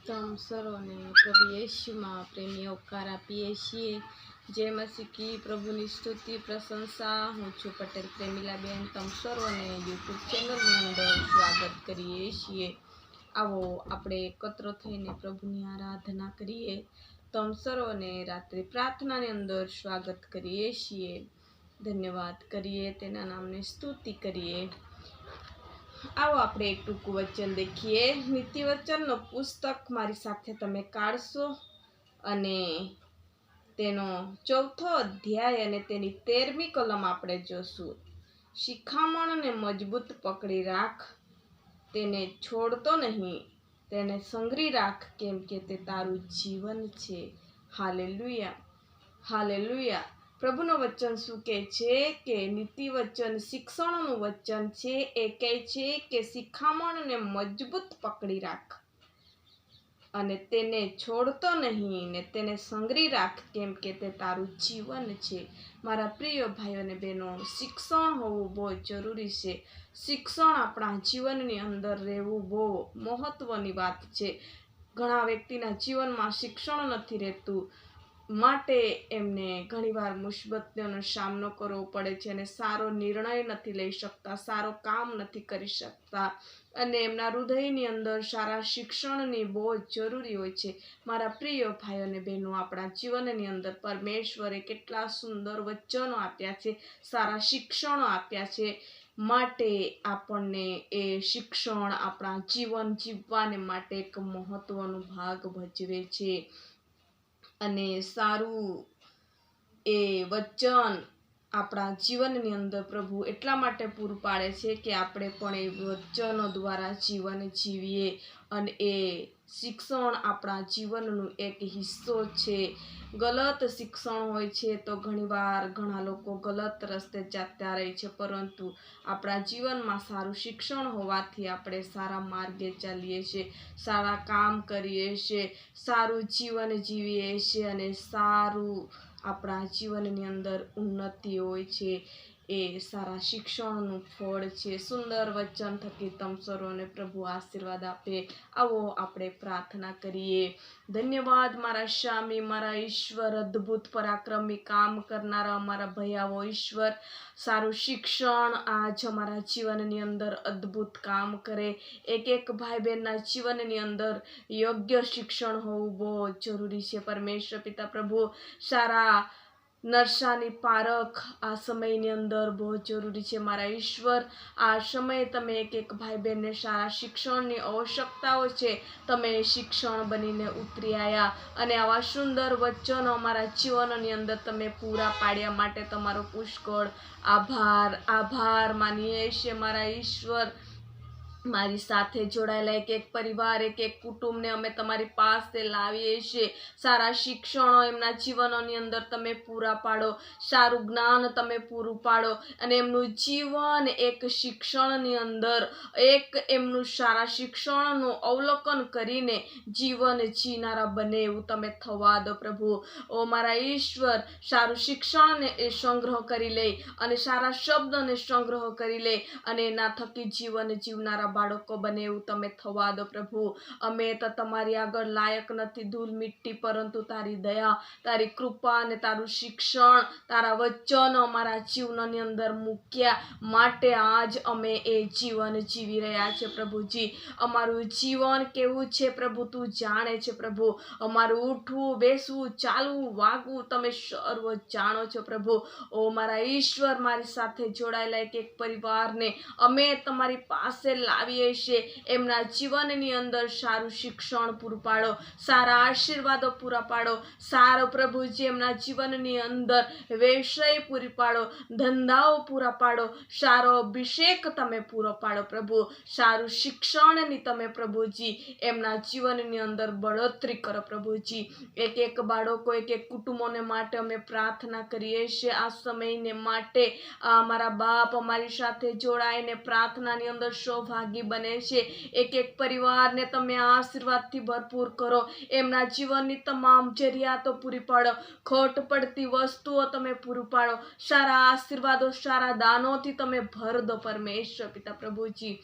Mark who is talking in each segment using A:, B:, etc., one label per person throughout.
A: તમ સર્વને પ્રભુ યેશુમાં પ્રેમી આવકાર આપીએ છીએ। જય મસીહ કી પ્રભુની સ્તુતિ પ્રશંસા। હું છું પટેલ પ્રેમીલાબેન। તમ સર્વને યુટ્યુબ ચેનલની અંદર સ્વાગત કરીએ છીએ। આવો આપણે એકત્ર થઈને પ્રભુની આરાધના કરીએ। તમ સર્વને રાત્રિ પ્રાર્થનાની અંદર સ્વાગત કરીએ છીએ। ધન્યવાદ કરીએ, તેના નામની સ્તુતિ કરીએ। आओ આપણે એક ટૂંકું વચન દેખીએ। નીતિ વચનનો પુસ્તક મારી સાથે તમે કાઢશો અને તેનો 4થો અધ્યાય અને તેની 13મી કલમ આપણે જોશું। શિખામણને મજબૂત પકડી રાખ, તેને છોડતો નહીં, તેને સંગરી રાખ, કેમ કે તે તારું જીવન છે। Hallelujah, hallelujah. પ્રભુનું વચન શું કહે છે કે નીતિ વચન શિક્ષણનું વચન છે। એ કહે છે કે શિખામણને મજબૂત પકડી રાખ અને તેને છોડતો નહીં ને તેને સંગરી રાખ, કેમ કે તે તારું જીવન છે। મારા પ્રિય ભાઈઓ અને બહેનો, શિક્ષણ હોવું બહુ જરૂરી છે। શિક્ષણ આપણા જીવનની અંદર રહેવું બહુ મહત્વની વાત છે। ઘણા વ્યક્તિના જીવનમાં શિક્ષણ નથી રહેતું, માટે એમને ઘણીવાર મુસીબતોનો સામનો કરવો પડે છે અને સારો નિર્ણય નથી લઈ શકતા, સારો કામ નથી કરી શકતા અને એમના હૃદયની અંદર સારા શિક્ષણની બહુ જરૂરી હોય છે। મારા પ્રિય ભાઈઓ અને બહેનો, આપણા જીવનની અંદર પરમેશ્વરે કેટલા સુંદર વચનો આપ્યા છે, સારા શિક્ષણો આપ્યા છે, માટે આપણને એ શિક્ષણ આપણા જીવન જીવવાને માટે એક મહત્વનો ભાગ ભજવે છે। અને સારું એ વચન આપણા જીવનની અંદર પ્રભુ એટલા માટે પૂરું પાડે છે કે આપણે પણ એ વચનો દ્વારા જીવન જીવીએ અને એ શિક્ષણ આપણા જીવનનું એક હિસ્સો છે। ગલત શિક્ષણ હોય છે તો ઘણીવાર ઘણા લોકો ગલત રસ્તે જતા રહે છે, પરંતુ આપણા જીવનમાં સારું શિક્ષણ હોવાથી આપણે સારા માર્ગે ચાલીએ છીએ, સારા કામ કરીએ છીએ, સારું જીવન જીવીએ છીએ અને સારું આપણા જીવનની અંદર ઉન્નતિ હોય છે। એ સારા શિક્ષણનું ફળ છે। સુંદર વચન થકી તમ સર્વને પ્રભુ આશીર્વાદ આપે। આવો આપણે પ્રાર્થના કરીએ। ધન્યવાદ મારા સ્વામી, મારા ઈશ્વર, અદ્ભુત પરાક્રમી કામ કરનારા અમારા ભયાવો ઈશ્વર, સારું શિક્ષણ આજ અમારા જીવનની અંદર અદ્ભુત કામ કરે। એક ભાઈ બહેનના જીવનની અંદર યોગ્ય શિક્ષણ હોવું બહુ જરૂરી છે। પરમેશ્વર પિતા પ્રભુ, સારા નરસાની પારખ આ સમયની અંદર બહુ જરૂરી છે। મારા ઈશ્વર, આ સમયે તમે એક ભાઈ બહેનને સારા શિક્ષણની આવશ્યકતાઓ છે, તમે શિક્ષણ બનીને ઉતરી આવ્યા અને આવા સુંદર વચનો અમારા જીવનની અંદર તમે પૂરા પાડ્યા માટે તમારો પુષ્કળ આભાર, આભાર માનીએ છીએ। મારા ઈશ્વર, મારી સાથે જોડાયેલા એક પરિવાર, એક કુટુંબને અમે તમારી પાસે લાવીએ છીએ। સારા શિક્ષણો એમના જીવનોની અંદર તમે પૂરા પાડો, સારું જ્ઞાન તમે પૂરું પાડો અને એમનું જીવન એક શિક્ષણની અંદર એમનું સારા શિક્ષણનું અવલોકન કરીને જીવન જીનારા બને એવું તમે થવા દો પ્રભુ। ઓ મારા ઈશ્વર, સારું શિક્ષણને એ સંગ્રહ કરી લે અને સારા શબ્દને સંગ્રહ કરી લે અને એના થકી જીવન જીવનારા બાળકો બને એવું તમે થવા દો પ્રભુ। અમે તો તમારી આગળ લાયક નથી, ધૂળ મિટ્ટી, પરંતુ તારી દયા, તારી કૃપા અને તારું શિક્ષણ, તારા વચનો અમારા જીવનની અંદર મૂક્યા માટે આજ અમે એ જીવન જીવી રહ્યા છે પ્રભુજી। અમારું જીવન કેવું છે પ્રભુ તું જાણે છે પ્રભુ। અમારું ઉઠવું, બેસવું, ચાલવું, વાગવું તમે સર્વ જાણો છો પ્રભુ। ઓ મારા ઈશ્વર, મારી સાથે જોડાયેલા એક પરિવારને અમે તમારી પાસે લાવીએ છીએ। એમના જીવનની અંદર સારું શિક્ષણ પૂરું પાડો, સારા આશીર્વાદો પૂરા પાડો, સારો પ્રભુજી એમના જીવનની અંદર વ્યવસાય પૂરી પાડો, ધંધાઓ પૂરા પાડો, સારો અભિષેક તમે પૂરો પાડો પ્રભુ। સારું શિક્ષણની તમે પ્રભુજી એમના જીવનની અંદર બઢોતરી કરો પ્રભુજી। એક બાળકો, એક કુટુંબોને માટે અમે પ્રાર્થના કરીએ છીએ આ સમયને માટે। અમારા બાપ અમારી સાથે જોડાઈને પ્રાર્થનાની અંદર સૌભાગી બને છે। એક પરિવારને તમે આશીર્વાદથી ભરપૂર કરો, એમના જીવનની તમામ જરૂરિયાતો પૂરી પાડો, ખોટ પડતી વસ્તુઓ તમે પૂરું પાડો, સારા આશીર્વાદો, સારા દાનોથી તમે ભર દો પરમેશ્વર પિતા પ્રભુજી।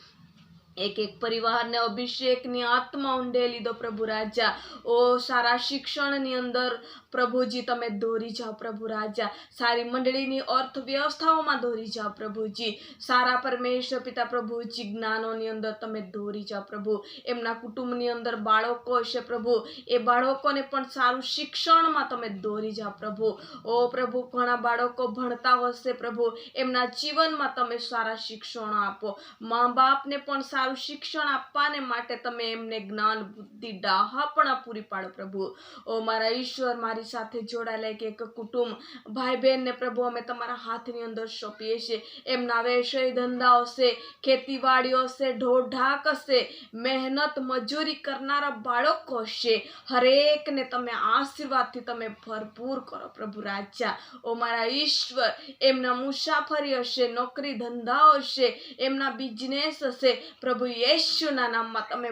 A: એક એક પરિવારને અભિષેકની આત્મા ઊંડે લીધો પ્રભુ રાજા. ઓ સારા શિક્ષણની અંદર પ્રભુજી તમે દોરી જાઓ પ્રભુ રાજા. સારી મંડળીની અર્થવ્યવસ્થાઓમાં દોરી જાઓ પ્રભુજી. સારા પરમેશ્વર પિતા પ્રભુજી જ્ઞાનોની અંદર તમે દોરી જાઓ પ્રભુ. એમના કુટુંબની અંદર બાળકો હશે પ્રભુ, એ બાળકોને પણ સારું શિક્ષણમાં તમે દોરી જાઓ પ્રભુ. ઓ પ્રભુ, ઘણા બાળકો ભણતા હશે પ્રભુ, એમના જીવનમાં તમે સારા શિક્ષણ આપો. મા બાપને પણ સારું શિક્ષણ આપવાને માટે તમે એમને જ્ઞાન, બુદ્ધિ, ડહાપણા પૂરી પાડો પ્રભુ. ઓ મારા ઈશ્વર, મારી સાથે જોડાયેલા એક કુટુંબ ભાઈ બહેનને પ્રભુ અમે તમારા હાથની અંદર સોંપીએ છીએ. એમના વ્યવસાય ધંધા હશે, ખેતીવાડીઓ હશે, ઢોરઢાક હશે, મહેનત મજૂરી કરનારા બાળકો હશે, હરેકને તમે આશીર્વાદથી તમે ભરપૂર કરો પ્રભુ રાજા. ઓ મારા ઈશ્વર, એમના મુસાફરી હશે, નોકરી ધંધા હશે, એમના બિઝનેસ હશે પ્રભુ યેશુના નામમાં તમે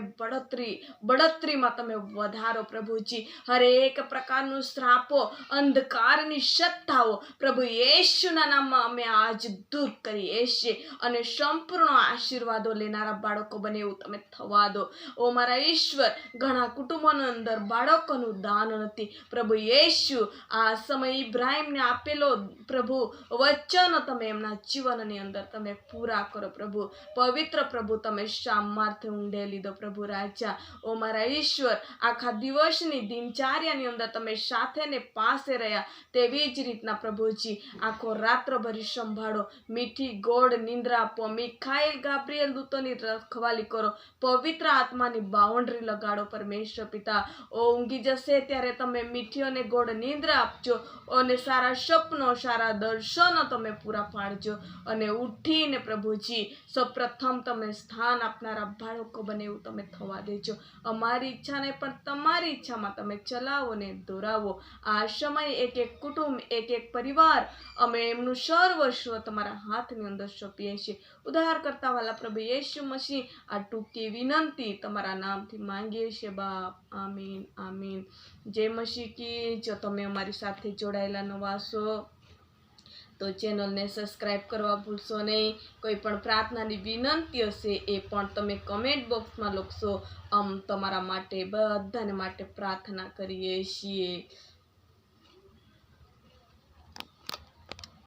A: બળતરીમાં તમે વધારો પ્રભુજી. હરેક પ્રકારનું શ્રાપો, અંધકારની સત્તાઓ પ્રભુ યેશુના નામમાં અમે આજ દૂર કરીએ છીએ અને સંપૂર્ણ આશીર્વાદો લેનારા બાળકો બને એવું તમે થવા દો. ઓ મારા ઈશ્વર, ઘણા કુટુંબોની અંદર બાળકોનું દાન નથી પ્રભુ યેશુ. આ સમય ઇબ્રાહિમને આપેલો પ્રભુ વચન તમે એમના જીવનની અંદર તમે પૂરા કરો પ્રભુ. પવિત્ર પ્રભુ તમે સામર્થ્ય ઊંડે લીધો પ્રભુ રાજા. ઓ મારા ઈશ્વર, આખા દિવસની દિનચર્યાની અંદર તમે સાથે ને પાસે રહ્યા તેવી જ રીતના પ્રભુજી આખો રાત્રભરી સંભાળો. મીઠી ગોળ નિંદ્રા આપો. મિખાએલ ગાબ્રિએલ દૂતોની રખવાલી કરો. પવિત્ર આત્માની બાઉન્ડ્રી લગાડો પરમેશ્વર પિતા. ઓ ઊંઘી જશે ત્યારે તમે મીઠી અને ગોળ નિંદ્રા આપજો અને સારા સપનો, સારા દર્શનો તમે પૂરા પાડજો અને ઉઠીને પ્રભુજી સૌપ્રથમ તમે સ્થાન આપનારા બાળકો બને એવું તમે થવા દેજો. અમારી ઈચ્છાને પણ તમારી ઈચ્છામાં તમે ચલાવો ને દોરાવો. આ સમય એક એક કુટુંબ, એક એક પરિવાર અમે એમનું સર્વસ્વ તમારા હાથની અંદર સોંપીએ છીએ. ઉદ્ધાર કરતા વાલા પ્રભુ યેશુ મસીહ આ ટૂંકી વિનંતી તમારા નામથી માંગીએ છીએ બાપ. આમીન આમીન. જય મસીહ કી. જો તમે અમારી સાથે જોડાયેલા નવા છો તો ચેનલને સબસ્ક્રાઈબ કરવા ભૂલશો નહીં. કોઈ પણ પ્રાર્થનાની વિનંતી હશે એ પણ તમે કમેન્ટ બોક્સમાં લખશો. તમારા માટે બધાને માટે પ્રાર્થના કરીએ છીએ.